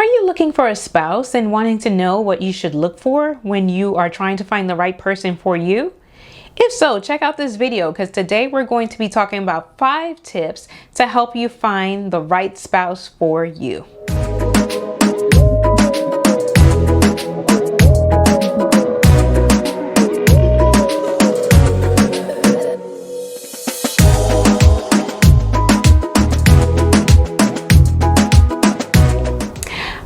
Are you looking for a spouse and wanting to know what you should look for when you are trying to find the right person for you? If so, check out this video because today we're going to be talking about 5 tips to help you find the right spouse for you.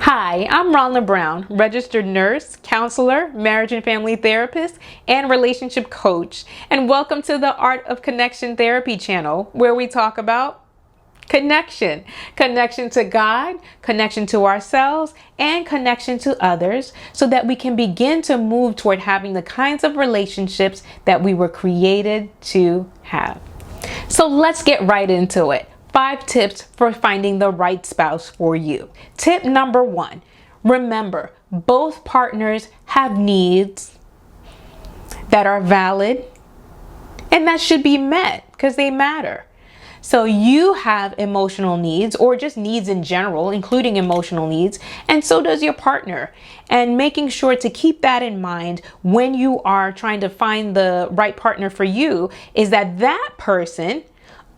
Hi, I'm Rhonda Brown, registered nurse, counselor, marriage and family therapist, and relationship coach. And welcome to the Art of Connection Therapy channel, where we talk about connection. Connection to God, connection to ourselves, and connection to others so that we can begin to move toward having the kinds of relationships that we were created to have. So let's get right into it. 5 tips for finding the right spouse for you. Tip number 1, remember, both partners have needs that are valid and that should be met because they matter. So you have emotional needs or just needs in general, including emotional needs, and so does your partner. And making sure to keep that in mind when you are trying to find the right partner for you is that that person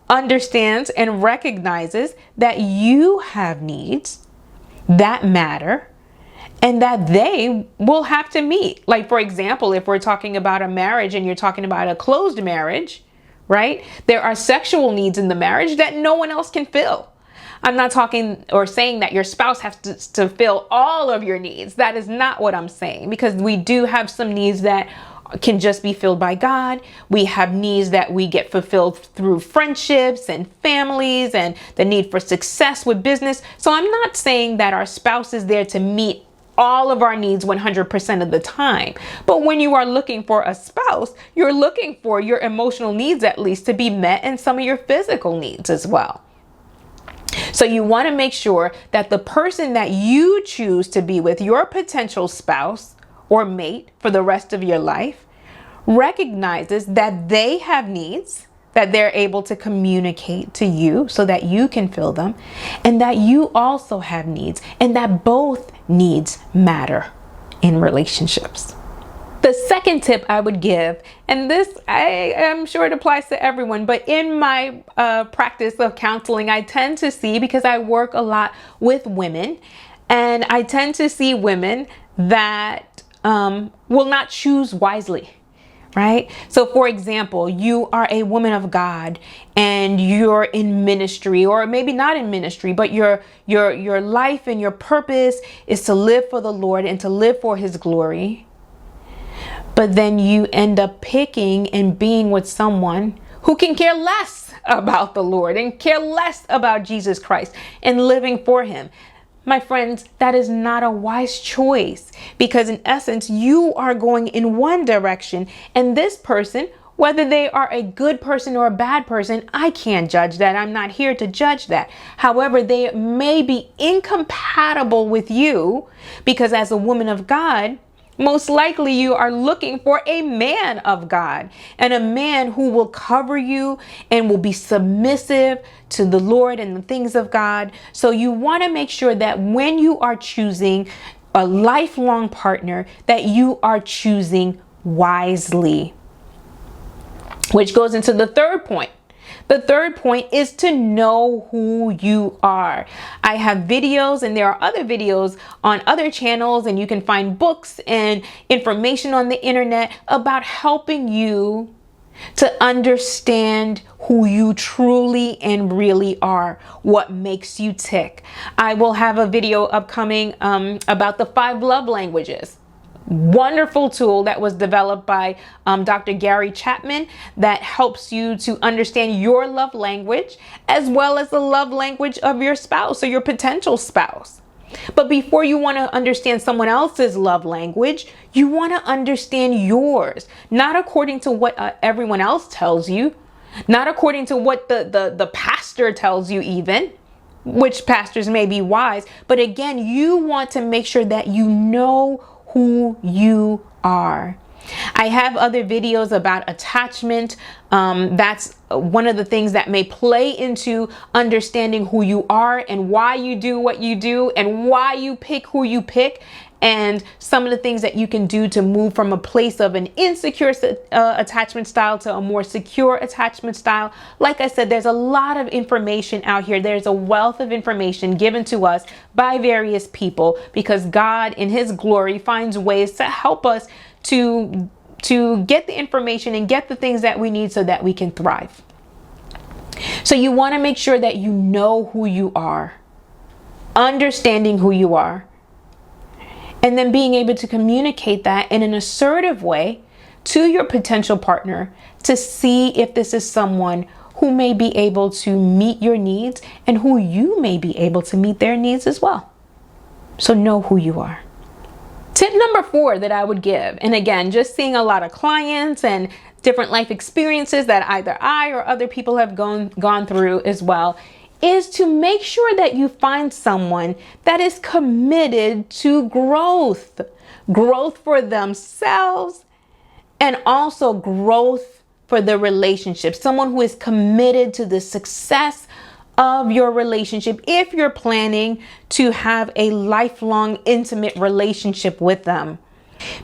understands and recognizes that you have needs that matter and that they will have to meet. Like, for example, if we're talking about a marriage and you're talking about a closed marriage, right? There are sexual needs in the marriage that no one else can fill. I'm not talking or saying that your spouse has to fill all of your needs. That is not what I'm saying, because we do have some needs that can just be filled by God. We have needs that we get fulfilled through friendships and families and the need for success with business. So I'm not saying that our spouse is there to meet all of our needs 100% of the time. But when you are looking for a spouse, you're looking for your emotional needs at least to be met and some of your physical needs as well. So you want to make sure that the person that you choose to be with, your potential spouse or mate for the rest of your life, recognizes that they have needs that they're able to communicate to you so that you can fill them, and that you also have needs, and that both needs matter in relationships. The second tip I would give, and this I am sure it applies to everyone, but in my practice of counseling, I tend to see, because I work a lot with women, and I tend to see women that will not choose wisely, right? So for example, you are a woman of God and you're in ministry, or maybe not in ministry, but your life and your purpose is to live for the Lord and to live for His glory. But then you end up picking and being with someone who can care less about the Lord and care less about Jesus Christ and living for Him. My friends, that is not a wise choice, because in essence, you are going in one direction, and this person, whether they are a good person or a bad person, I can't judge that. I'm not here to judge that. However, they may be incompatible with you, because as a woman of God, most likely you are looking for a man of God, and a man who will cover you and will be submissive to the Lord and the things of God. So you want to make sure that when you are choosing a lifelong partner, that you are choosing wisely. Which goes into the third point. The third point is to know who you are. I have videos, and there are other videos on other channels, and you can find books and information on the internet about helping you to understand who you truly and really are, what makes you tick. I will have a video upcoming about the 5 love languages. Wonderful tool that was developed by Dr. Gary Chapman that helps you to understand your love language as well as the love language of your spouse or your potential spouse. But before you want to understand someone else's love language, you want to understand yours, not according to what everyone else tells you, not according to what the pastor tells you even, which pastors may be wise. But again, you want to make sure that you know who you are. I have other videos about attachment. That's one of the things that may play into understanding who you are and why you do what you do and why you pick who you pick, and some of the things that you can do to move from a place of an insecure attachment style to a more secure attachment style. Like I said, there's a lot of information out here. There's a wealth of information given to us by various people, because God in his glory finds ways to help us to get the information and get the things that we need so that we can thrive. So you want to make sure that you know who you are, understanding who you are, and then being able to communicate that in an assertive way to your potential partner to see if this is someone who may be able to meet your needs and who you may be able to meet their needs as well. So know who you are. Tip number 4 that I would give, and again, just seeing a lot of clients and different life experiences that either I or other people have gone through as well, is to make sure that you find someone that is committed to growth for themselves and also growth for the relationship. Someone who is committed to the success of your relationship if you're planning to have a lifelong intimate relationship with them.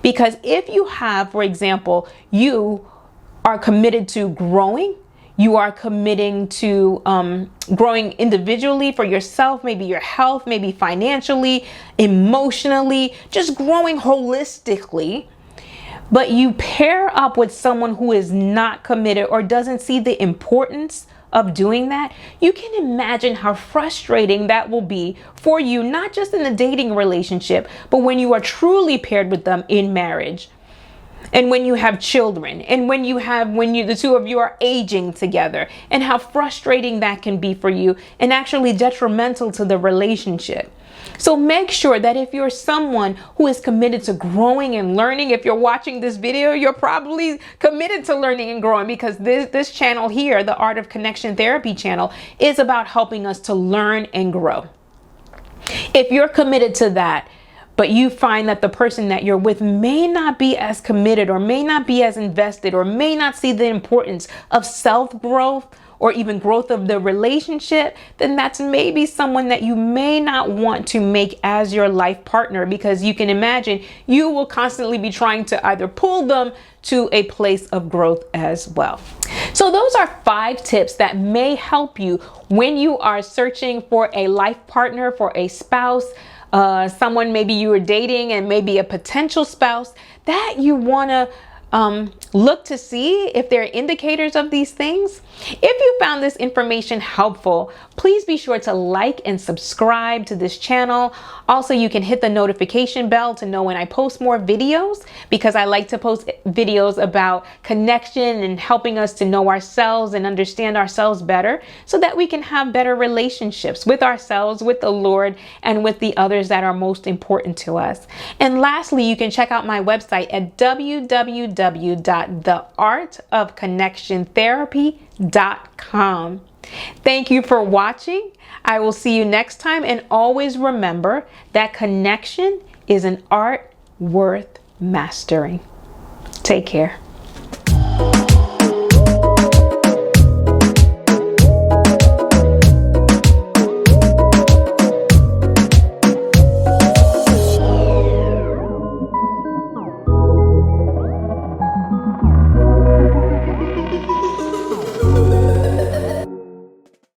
Because if you have, for example, you are committed to growing, you are committing to growing individually for yourself, maybe your health, maybe financially, emotionally, just growing holistically, but you pair up with someone who is not committed or doesn't see the importance of doing that, you can imagine how frustrating that will be for you, not just in the dating relationship, but when you are truly paired with them in marriage. And when you have children, and when the two of you are aging together, and how frustrating that can be for you and actually detrimental to the relationship. So make sure that if you're someone who is committed to growing and learning, if you're watching this video, you're probably committed to learning and growing, because this channel here, the Art of Connection Therapy channel, is about helping us to learn and grow. If you're committed to that, but you find that the person that you're with may not be as committed or may not be as invested or may not see the importance of self-growth or even growth of the relationship, then that's maybe someone that you may not want to make as your life partner, because you can imagine you will constantly be trying to either pull them to a place of growth as well. So those are 5 tips that may help you when you are searching for a life partner, for a spouse, someone maybe you were dating and maybe a potential spouse, that you want to look to see if there are indicators of these things. If you found this information helpful, please be sure to like and subscribe to this channel. Also, you can hit the notification bell to know when I post more videos, because I like to post videos about connection and helping us to know ourselves and understand ourselves better so that we can have better relationships with ourselves, with the Lord, and with the others that are most important to us. And lastly, you can check out my website at www.theartofconnectiontherapy.com. Thank you for watching. I will see you next time, and always remember that connection is an art worth mastering. Take care.